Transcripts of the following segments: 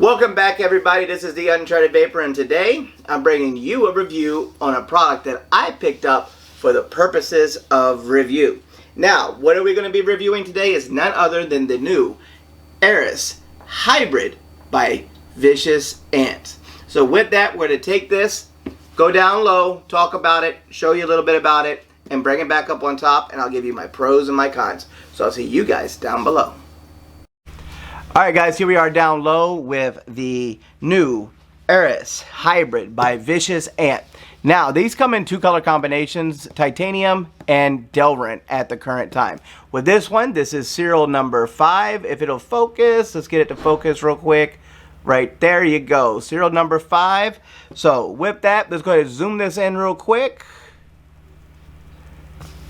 Welcome back, everybody. This is the Uncharted Vapor, and today I'm bringing you a review on a product that I picked up for the purposes of review. Now, what are we going to be reviewing today is none other than the new ERIS Hybrid by Vicious Ant. So with that, we're going to take this, go down low, talk about it, show you a little bit about it, and bring it back up on top, and I'll give you my pros and my cons. So I'll see you guys down below. Alright guys, here we are down low with the new ERIS Hybrid by Vicious Ant. Now, these come in two color combinations, titanium and Delrin at the current time. With this one, this is serial number 5. If it'll focus, let's get it to focus real quick. Right there you go, serial number 5. So with that, let's go ahead and zoom this in real quick.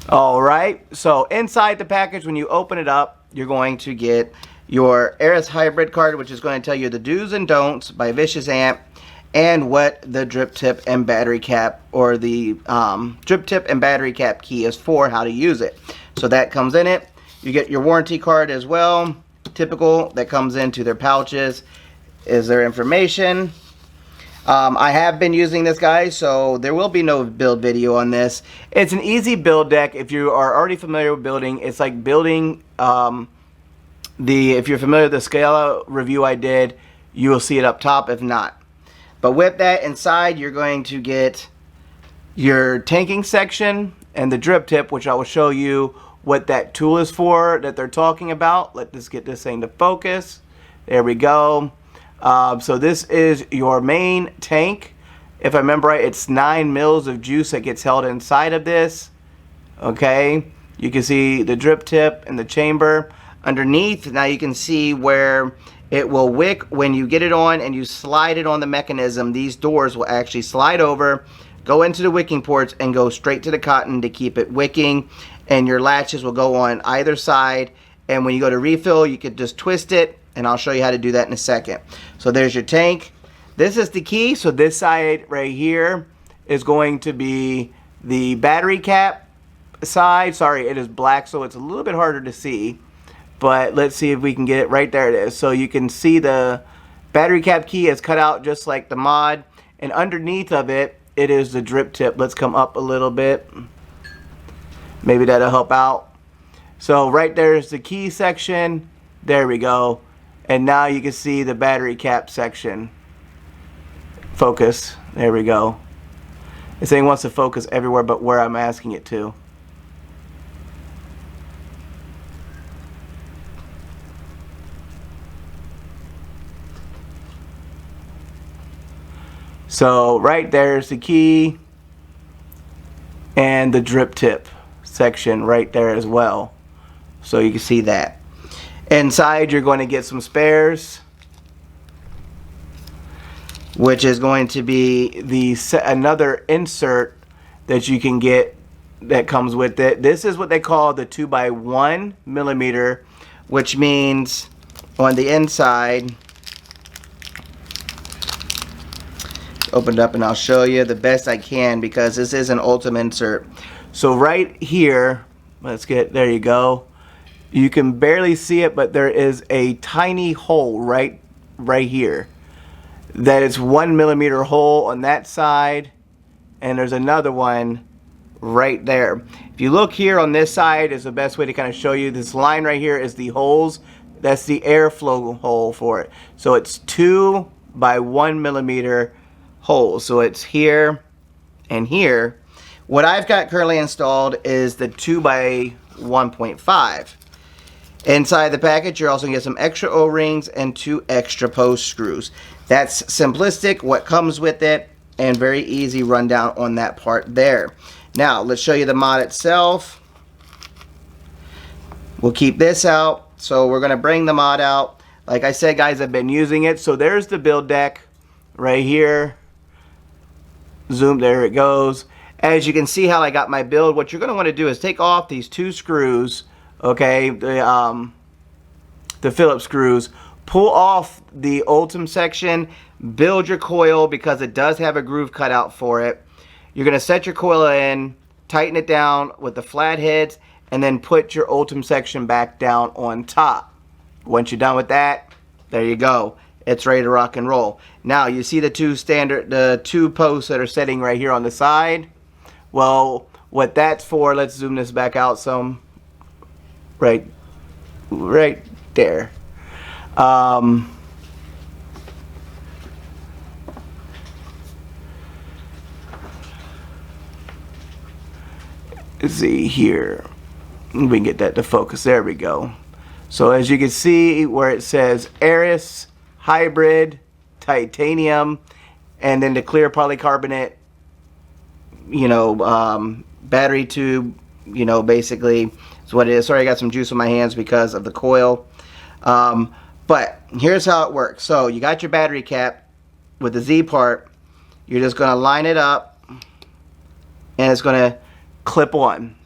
Alright, so inside the package, when you open it up, you're going to get your ERIS Hybrid card, which is going to tell you the do's and don'ts by Vicious Ant and what the drip tip and battery cap, or the drip tip and battery cap key is for, how to use it. So that comes in it. You get your warranty card as well, typical, that comes into their pouches, is their information. I have been using this, guys, so there will be no build video on this. It's an easy build deck. If you are already familiar with building, it's like building if you're familiar with the scale review I did, you will see it up top if not. But with that inside, you're going to get your tanking section and the drip tip, which I will show you what that tool is for that they're talking about. Let's get this thing to focus. There we go. So this is your main tank. If I remember right, it's 9 mils of juice that gets held inside of this. Okay, you can see the drip tip and the chamber. Underneath, now you can see where it will wick when you get it on and you slide it on the mechanism. These doors will actually slide over, go into the wicking ports, and go straight to the cotton to keep it wicking. And your latches will go on either side. And when you go to refill, you could just twist it, and I'll show you how to do that in a second. So there's your tank. This is the key. So this side right here is going to be the battery cap side. Sorry, it is black, so it's a little bit harder to see. But let's see if we can get it. Right there it is. So you can see the battery cap key is cut out just like the mod. And underneath of it, it is the drip tip. Let's come up a little bit. Maybe that'll help out. So right there is the key section. There we go. And now you can see the battery cap section. Focus. There we go. This thing wants to focus everywhere but where I'm asking it to. So right there's the key and the drip tip section right there as well. So you can see that. Inside you're going to get some spares, which is going to be another insert that you can get that comes with it. This is what they call the 2x1 millimeter, which means on the inside, opened up and I'll show you the best I can because this is an ultimate insert. So right here, there you go. You can barely see it, but there is a tiny hole right here. That is 1 millimeter hole on that side, and there's another one right there. If you look here on this side is the best way to kind of show you. This line right here is the holes. That's the airflow hole for it. So it's 2 by 1 millimeter holes. So it's here and here. What I've got currently installed is the 2 by 1.5. Inside the package, you're also going to get some extra O-rings and 2 extra post screws. That's simplistic, what comes with it, and very easy rundown on that part there. Now, let's show you the mod itself. We'll keep this out. So we're going to bring the mod out. Like I said, guys, I've been using it. So there's the build deck right here. Zoom, there it goes. As you can see how I got my build, what you're going to want to do is take off these 2 screws, okay, the Phillips screws, pull off the Ultim section, build your coil because it does have a groove cut out for it. You're going to set your coil in, tighten it down with the flat heads, and then put your Ultim section back down on top. Once you're done with that, there you go. it's ready to rock and roll. Now you see the two posts that are sitting right here on the side. Well, what that's for, let's zoom this back out some. Right there. Let's see here. We can get that to focus. There we go. So as you can see where it says ERIS Hybrid Titanium, and then the clear polycarbonate, battery tube, basically is what it is. Sorry, I got some juice on my hands because of the coil. But here's how it works. So you got your battery cap with the Z part. You're just going to line it up, and it's going to clip on.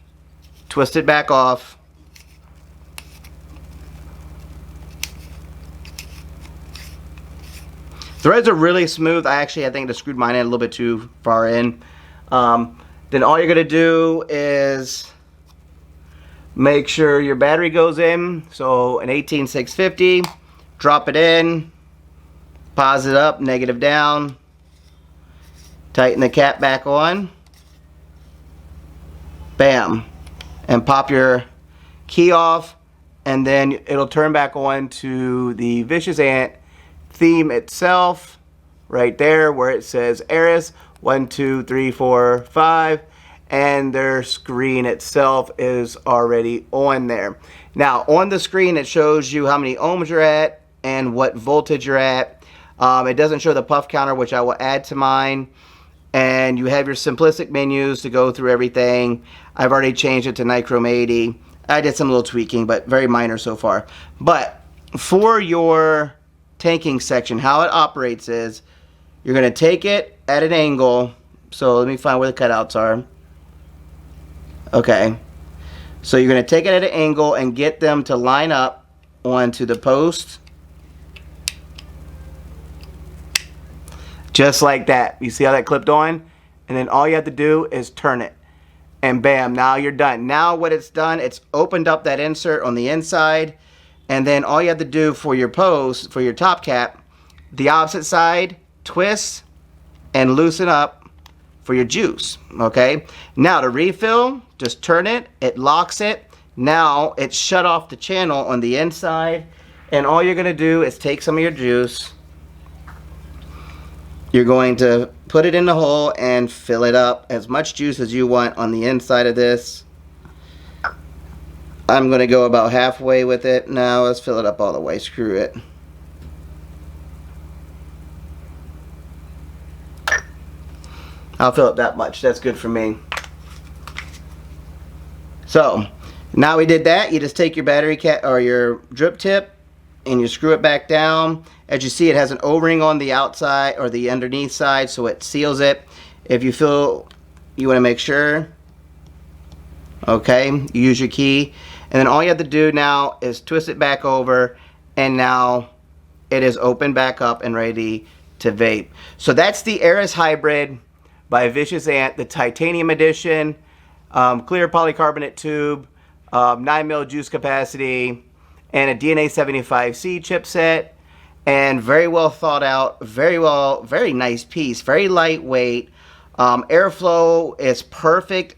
Twist it back off. Threads are really smooth. I think I screwed mine in a little bit too far in. Then all you're going to do is make sure your battery goes in. So an 18650, drop it in, pause it up, negative down, tighten the cap back on, bam, and pop your key off, and then it'll turn back on to the Vicious Ant theme itself right there where it says ERIS 1 2 3 4 5, and their screen itself is already on there. Now on the screen it shows you how many ohms you're at and what voltage you're at. It doesn't show the puff counter, which I will add to mine, and you have your simplistic menus to go through everything. I've already changed it to Nichrome 80. I did some little tweaking, but very minor so far. But for your tanking section, how it operates is you're going to take it at an angle. So let me find where the cutouts are. Okay, so you're going to take it at an angle and get them to line up onto the post, just like that. You see how that clipped on? And then all you have to do is turn it, and bam, now you're done. Now what it's done, it's opened up that insert on the inside. And then all you have to do for your post, for your top cap, the opposite side, twist and loosen up for your juice, okay? Now to refill, just turn it, it locks it. Now it's shut off the channel on the inside, and all you're gonna do is take some of your juice. You're going to put it in the hole and fill it up, as much juice as you want on the inside of this. I'm going to go about halfway with it. Now let's fill it up all the way. Screw it. I'll fill it that much. That's good for me. So now we did that. You just take your battery cap or your drip tip and you screw it back down. As you see, it has an O-ring on the outside or the underneath side, so it seals it. If you feel you want to make sure, okay, you use your key. And then all you have to do now is twist it back over, and now it is open back up and ready to vape. So that's the ERIS Hybrid by Vicious Ant, the Titanium Edition, clear polycarbonate tube, 9mm juice capacity, and a DNA 75C chipset, and very well thought out, very nice piece, very lightweight. Airflow is perfect.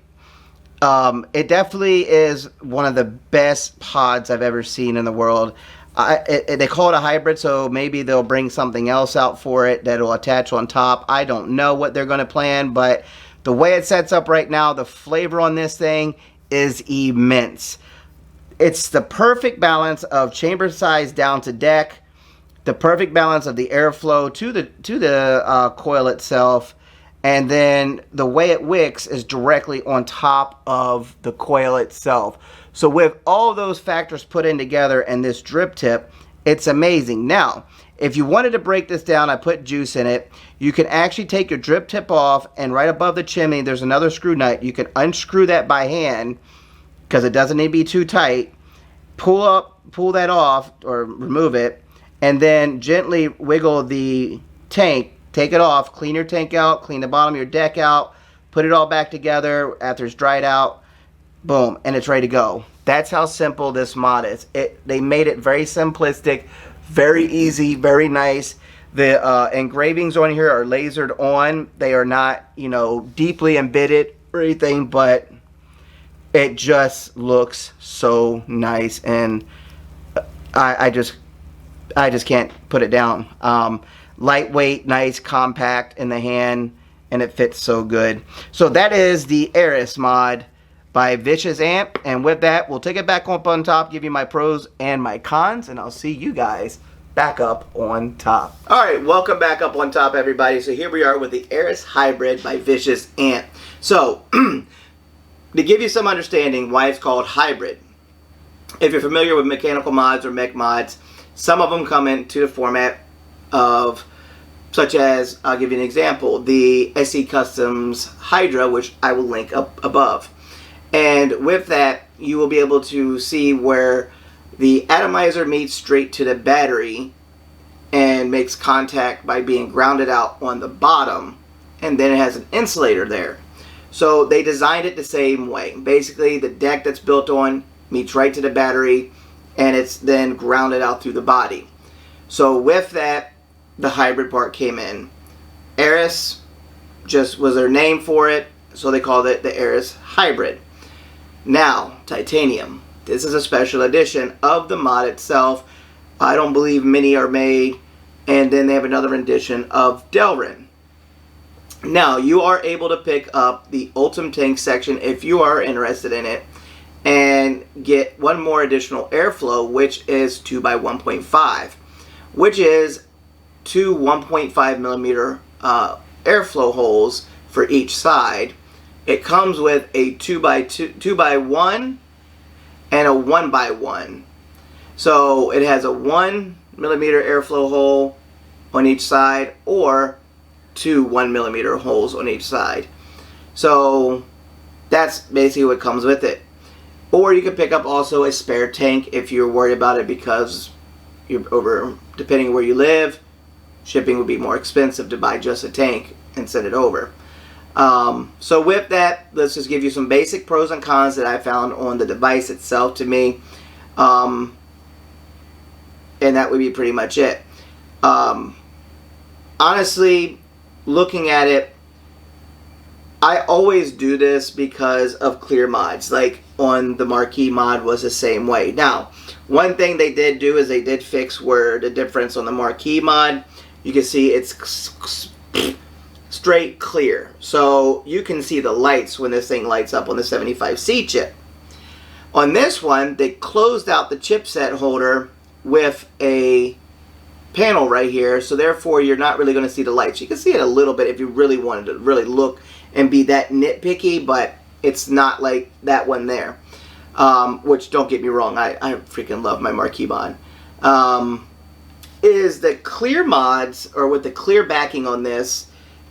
It definitely is one of the best pods I've ever seen in the world. They call it a hybrid, so maybe they'll bring something else out for it that'll attach on top. I don't know what they're going to plan, but the way it sets up right now, the flavor on this thing is immense. It's the perfect balance of chamber size down to deck, the perfect balance of the airflow to the coil itself, and then the way it wicks is directly on top of the coil itself. So with all those factors put in together and this drip tip, it's amazing. Now, if you wanted to break this down, I put juice in it. You can actually take your drip tip off, and right above the chimney, there's another screw nut. You can unscrew that by hand because it doesn't need to be too tight. Pull that off or remove it, and then gently wiggle the tank. Take it off, clean your tank out, clean the bottom of your deck out, put it all back together after it's dried out. Boom, and it's ready to go. That's how simple this mod is. They made it very simplistic, Very easy, very nice. The engravings on here are lasered on. They are not, you know, deeply embedded or anything, but it just looks so nice, and I just can't put it down. Lightweight, nice, compact in the hand, and it fits so good. So that is the ERIS mod by Vicious Amp, and with that, we'll take it back up on top, give you my pros and my cons, and I'll see you guys back up on top. All right, welcome back up on top, everybody. So here we are with the ERIS Hybrid by Vicious Amp. So to give you some understanding why it's called hybrid, if you're familiar with mechanical mods or mech mods, some of them come into the format of, such as, I'll give you an example, the SE Customs Hydra, which I will link up above. And with that, you will be able to see where the atomizer meets straight to the battery and makes contact by being grounded out on the bottom, and then it has an insulator there. So they designed it the same way. Basically, the deck that's built on meets right to the battery, and it's then grounded out through the body. So with that, the hybrid part came in. ERIS just was their name for it, so they called it the ERIS Hybrid. Now, titanium. This is a special edition of the mod itself. I don't believe many are made, and then they have another edition of Delrin. Now, you are able to pick up the Ultim Tank section if you are interested in it, and get one more additional airflow, which is 2x1.5, which is two 1.5 millimeter airflow holes for each side. It comes with a 2x1 and a 1x1. So it has a 1 millimeter airflow hole on each side, or two 1 millimeter holes on each side. So that's basically what comes with it. Or you can pick up also a spare tank if you're worried about it, because you're over, depending where you live, shipping would be more expensive to buy just a tank and send it over. So with that, let's just give you some basic pros and cons that I found on the device itself to me. And that would be pretty much it. Honestly, looking at it, I always do this because of clear mods. Like on the Marquee mod was the same way. Now, one thing they did do is they did fix where the difference on the Marquee mod, you can see it's straight clear. So you can see the lights when this thing lights up on the 75C chip. On this one, they closed out the chipset holder with a panel right here, so therefore you're not really going to see the lights. You can see it a little bit if you really wanted to really look and be that nitpicky, but it's not like that one there. Which, don't get me wrong, I freaking love my Marquee mod. Is the clear mods, or with the clear backing on this,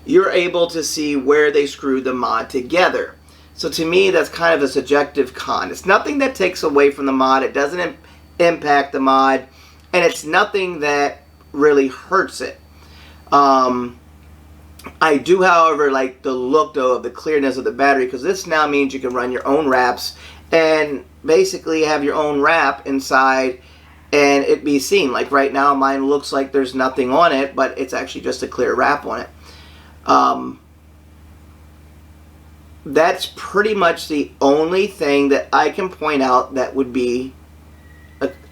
you're able to see where they screwed the mod together. So to me, that's kind of a subjective con. It's nothing that takes away from the mod. It doesn't impact the mod, and it's nothing that really hurts it. I do, however, like the look though of the clearness of the battery, because this now means you can run your own wraps and basically have your own wrap inside and it be seen. Like right now, mine looks like there's nothing on it, but it's actually just a clear wrap on it. That's pretty much the only thing that I can point out that would be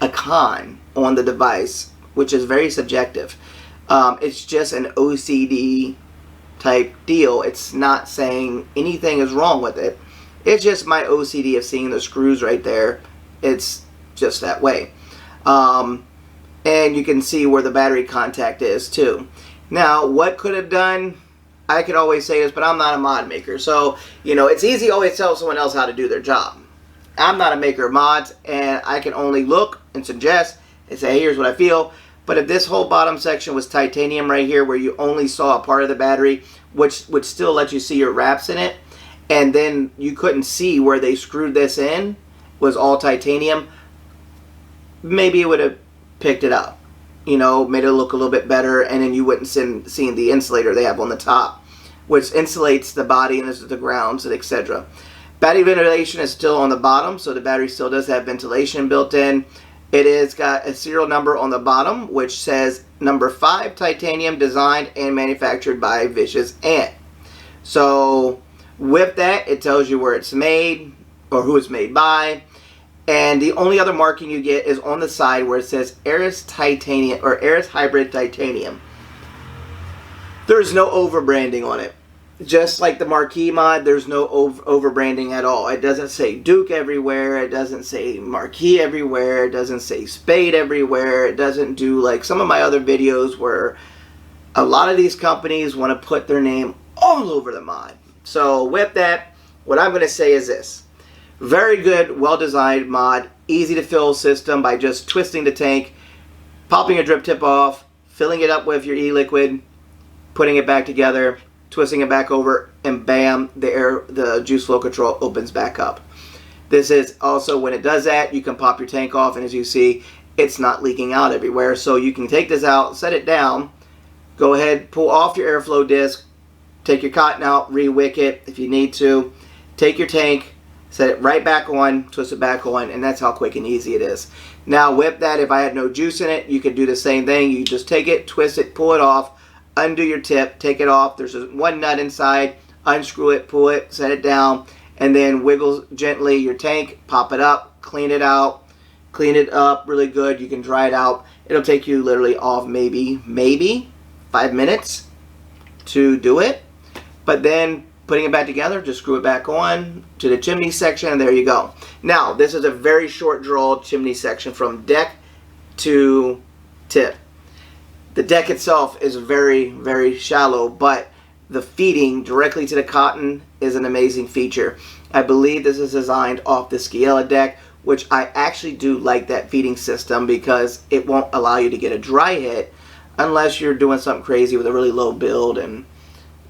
a con on the device, which is very subjective. It's just an OCD type deal. It's not saying anything is wrong with it. It's just my OCD of seeing the screws right there. It's just that way. And you can see where the battery contact is too. Now, what could have done? I could always say this, but I'm not a mod maker. So, you know, it's easy to always tell someone else how to do their job. I'm not a maker of mods, and I can only look and suggest and say, hey, here's what I feel. But if this whole bottom section was titanium right here, where you only saw a part of the battery, which would still let you see your wraps in it, and then you couldn't see where they screwed this in, was all titanium, maybe it would have picked it up. You know, made it look a little bit better, and then you wouldn't see the insulator they have on the top, which insulates the body and the grounds and etc. Battery ventilation is still on the bottom, so the battery still does have ventilation built in. It has got a serial number on the bottom, which says number 5 titanium, designed and manufactured by Vicious Ant. So with that, it tells you where it's made or who it's made by. And the only other marking you get is on the side where it says ERIS Titanium or ERIS Hybrid Titanium. There's no over branding on it. Just like the Marquee mod, there's no over branding at all. It doesn't say Duke everywhere. It doesn't say Marquee everywhere. It doesn't say Spade everywhere. It doesn't do like some of my other videos where a lot of these companies want to put their name all over the mod. So with that, what I'm going to say is this. Very good, well-designed mod. Easy to fill system by just twisting the tank, popping a drip tip off, filling it up with your e-liquid, putting it back together, twisting it back over, and bam, the juice flow control opens back up. This is also, when it does that, you can pop your tank off, and as you see, it's not leaking out everywhere. So you can take this out, set it down, go ahead, pull off your airflow disc, take your cotton out, re-wick it if you need to, take your tank, set it right back on, twist it back on, and that's how quick and easy it is. Now with that, if I had no juice in it, you could do the same thing. You just take it, twist it, pull it off, undo your tip, take it off. There's one nut inside, unscrew it, pull it, set it down, and then wiggle gently your tank, pop it up, clean it out, clean it up really good. You can dry it out. It'll take you literally off maybe 5 minutes to do it. But then putting it back together, just screw it back on to the chimney section, and there you go. Now, this is a very short draw chimney section from deck to tip. The deck itself is very, very shallow, but the feeding directly to the cotton is an amazing feature. I believe this is designed off the Sciella deck, which I actually do like that feeding system because it won't allow you to get a dry hit unless you're doing something crazy with a really low build and,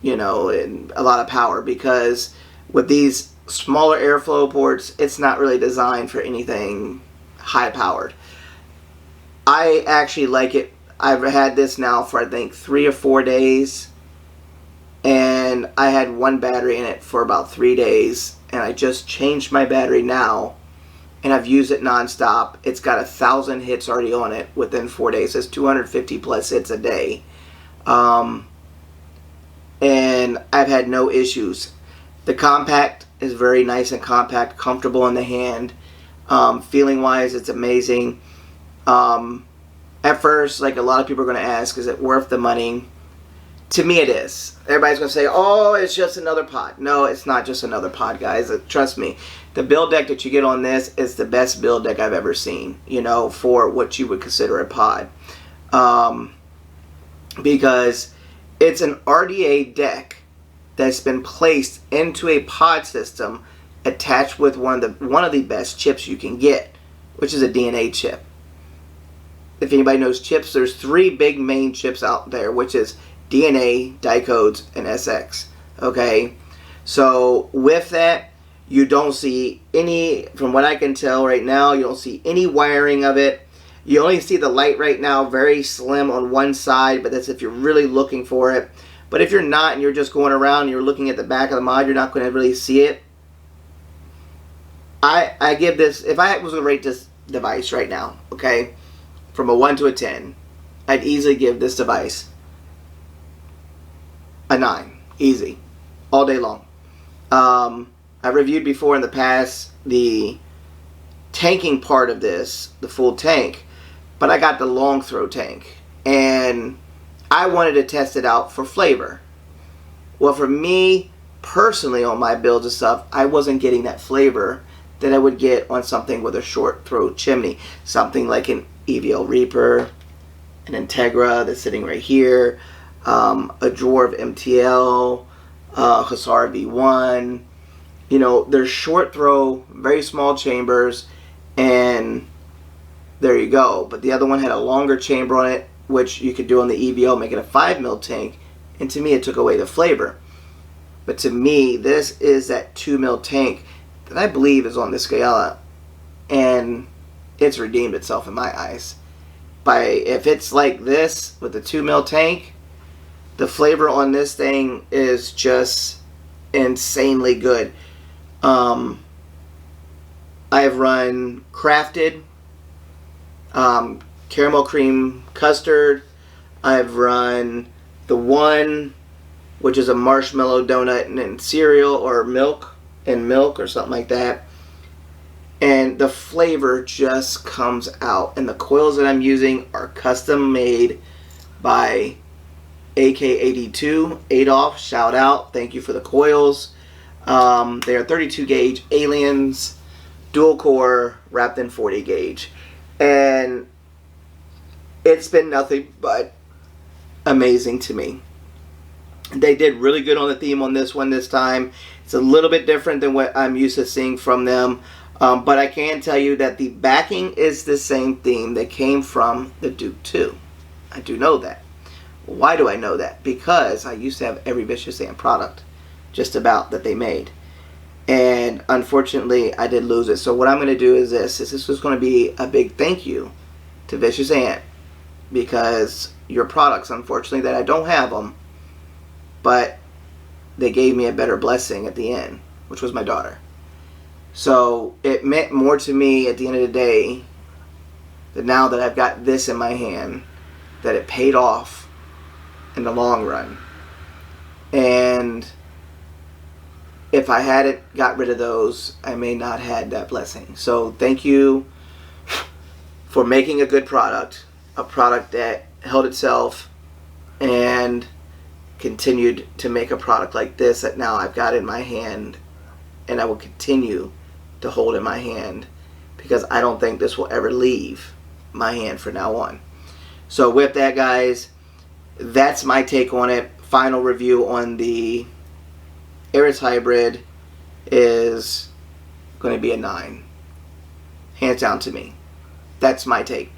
you know, and a lot of power, because with these smaller airflow ports, it's not really designed for anything high powered. I actually like it. I've had this now for I think 3 or 4 days, and I had one battery in it for about 3 days, and I just changed my battery now, and I've used it nonstop. It's got 1,000 hits already on it within 4 days. It's 250 plus hits a day, and I've had no issues. The compact is very nice and compact, comfortable in the hand. Feeling wise, it's amazing. At first, like a lot of people are going to ask, is it worth the money? To me, it is. Everybody's going to say, oh, it's just another pod. No, it's not just another pod, guys. Trust me. The build deck that you get on this is the best build deck I've ever seen, you know, for what you would consider a pod. Because it's an RDA deck that's been placed into a pod system attached with one of the best chips you can get, which is a DNA chip. If anybody knows chips, there's 3 big main chips out there, which is DNA, dicodes, and SX. Okay, so with that, you don't see any, from what I can tell right now, you don't see any wiring of it. You only see the light right now, very slim on one side, but that's if you're really looking for it. But if you're not and you're just going around and you're looking at the back of the mod, you're not going to really see it. I give this, if I was going to rate this device right now, okay, from a 1 to a 10, I'd easily give this device a 9. Easy. All day long. I reviewed before in the past the tanking part of this, the full tank, but I got the long throw tank, and I wanted to test it out for flavor. Well, for me personally, on my builds and stuff, I wasn't getting that flavor that I would get on something with a short throw chimney. Something like an EVL Reaper, an Integra that's sitting right here, a drawer of MTL, Hussar V1. You know, they're short throw, very small chambers, and there you go. But the other one had a longer chamber on it, which you could do on the EVO, make it a 5 mil tank, and to me it took away the flavor. But to me, this is that 2 mil tank that I believe is on the Sciella, and it's redeemed itself in my eyes. If it's like this with the 2 mil tank, the flavor on this thing is just insanely good. I've run crafted caramel cream custard. I've run the one, which is a marshmallow donut and cereal or milk or something like that. And the flavor just comes out. And the coils that I'm using are custom made by AK82 Adolf. Shout out. Thank you for the coils. They are 32 gauge aliens, dual core, wrapped in 40 gauge. And it's been nothing but amazing to me. They did really good on the theme on this one this time. It's a little bit different than what I'm used to seeing from them. But I can tell you that the backing is the same theme that came from the Duke 2. I do know that. Why do I know that? Because I used to have every Vicious Ant product, just about, that they made. And unfortunately, I did lose it. So what I'm going to do is this was going to be a big thank you to Vicious Ant, because your products, unfortunately, that I don't have them, but they gave me a better blessing at the end, which was my daughter. So it meant more to me at the end of the day that now that I've got this in my hand, that it paid off in the long run. And if I hadn't got rid of those, I may not have had that blessing. So thank you for making a good product, a product that held itself and continued to make a product like this that now I've got in my hand, and I will continue to hold in my hand, because I don't think this will ever leave my hand from now on. So with that, guys, that's my take on it. Final review on the ERIS Hybrid is going to be a 9. Hands down to me. That's my take.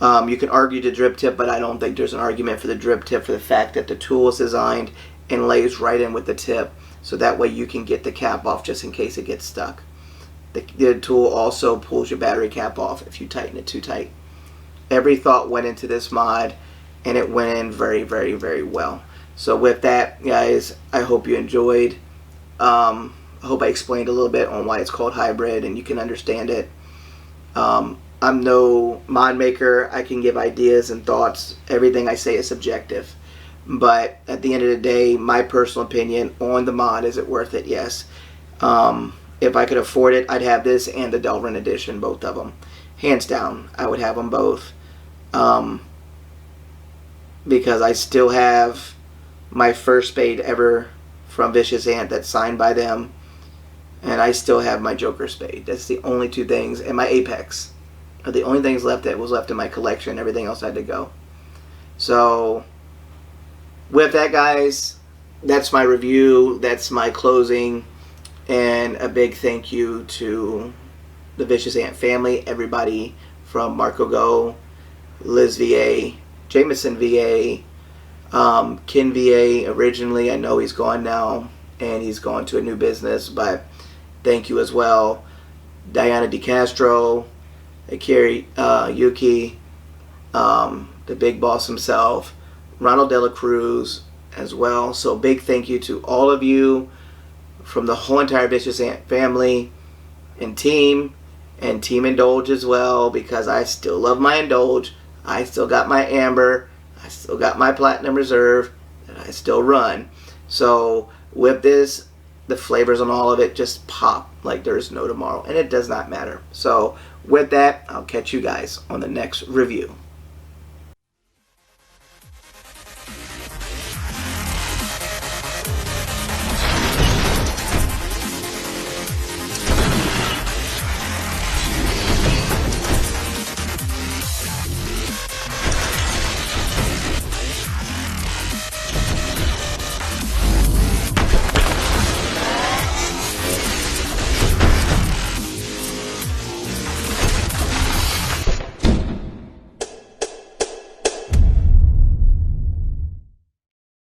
You can argue the drip tip, but I don't think there's an argument for the drip tip, for the fact that the tool is designed and lays right in with the tip, so that way you can get the cap off just in case it gets stuck. The tool also pulls your battery cap off if you tighten it too tight. Every thought went into this mod, and it went in very, very, very well. So with that, guys, I hope you enjoyed. I hope I explained a little bit on why it's called hybrid and you can understand it. I'm no mod maker. I can give ideas and thoughts. Everything I say is subjective. But at the end of the day, my personal opinion on the mod, is it worth it? Yes. If I could afford it, I'd have this and the Delrin edition, both of them. Hands down, I would have them both. Because I still have my first spade ever from Vicious Ant that's signed by them. And I still have my Joker spade. That's the only two things. And my Apex are the only things left that was left in my collection. Everything else had to go. So with that, guys, that's my review. That's my closing. And a big thank you to the Vicious Ant family. Everybody from Marco Go, Liz VA, Jameson VA, Ken VA originally. I know he's gone now and he's gone to a new business, but thank you as well. Diana DeCastro, Akiri Yuki, the big boss himself, Ronald De La Cruz as well. So big thank you to all of you from the whole entire Vicious Ant family and Team Indulge as well, because I still love my Indulge. I still got my Amber. I still got my Platinum Reserve that I still run. So with this, the flavors on all of it just pop like there's no tomorrow, and it does not matter. So with that, I'll catch you guys on the next review.